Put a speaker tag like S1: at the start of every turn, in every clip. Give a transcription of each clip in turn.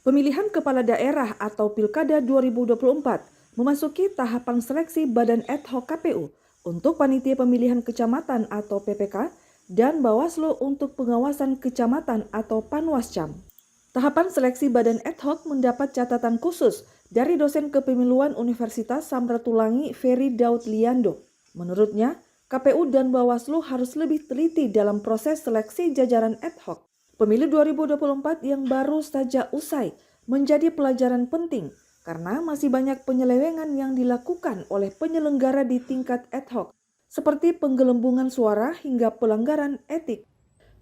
S1: Pemilihan kepala daerah atau Pilkada 2024 memasuki tahapan seleksi Badan Ad Hoc KPU untuk Panitia Pemilihan Kecamatan atau PPK dan Bawaslu untuk Pengawasan Kecamatan atau Panwascam. Tahapan seleksi Badan Ad Hoc mendapat catatan khusus dari dosen kepemiluan Universitas Samratulangi Ferry Daud Liando. Menurutnya, KPU dan Bawaslu harus lebih teliti dalam proses seleksi jajaran ad hoc. Pemilu 2024 yang baru saja usai menjadi pelajaran penting karena masih banyak penyelewengan yang dilakukan oleh penyelenggara di tingkat ad hoc, seperti penggelembungan suara hingga pelanggaran etik.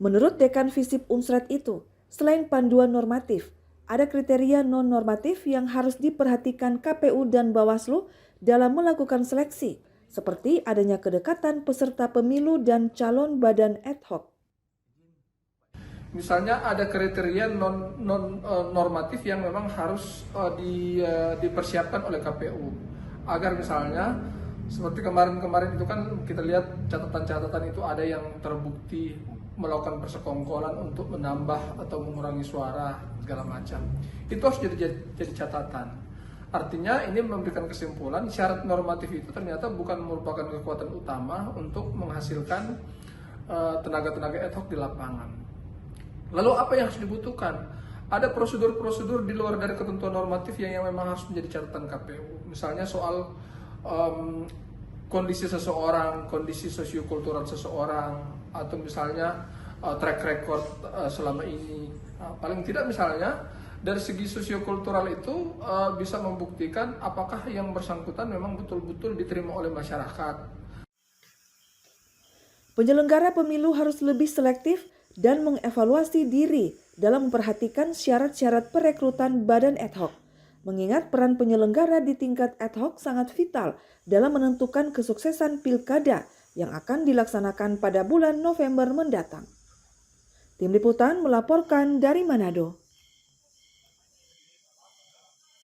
S1: Menurut Dekan Visip Unsrat itu, selain panduan normatif, ada kriteria non-normatif yang harus diperhatikan KPU dan Bawaslu dalam melakukan seleksi, seperti adanya kedekatan peserta pemilu dan calon badan ad hoc.
S2: Misalnya ada kriteria non normatif yang memang harus dipersiapkan oleh KPU agar misalnya seperti kemarin itu kan kita lihat catatan-catatan itu ada yang terbukti melakukan persekongkolan untuk menambah atau mengurangi suara segala macam. Itu harus jadi catatan. Artinya ini memberikan kesimpulan syarat normatif itu ternyata bukan merupakan kekuatan utama untuk menghasilkan tenaga-tenaga ad hoc di lapangan. Lalu apa yang harus dibutuhkan? Ada prosedur-prosedur di luar dari ketentuan normatif yang memang harus menjadi catatan KPU. Misalnya soal kondisi seseorang, kondisi sosiokultural seseorang, atau misalnya track record selama ini. Paling tidak misalnya dari segi sosiokultural itu bisa membuktikan apakah yang bersangkutan memang betul-betul diterima oleh masyarakat.
S1: Penyelenggara pemilu harus lebih selektif dan mengevaluasi diri dalam memperhatikan syarat-syarat perekrutan badan ad hoc. Mengingat peran penyelenggara di tingkat ad hoc sangat vital dalam menentukan kesuksesan pilkada yang akan dilaksanakan pada bulan November mendatang. Tim Liputan melaporkan dari Manado.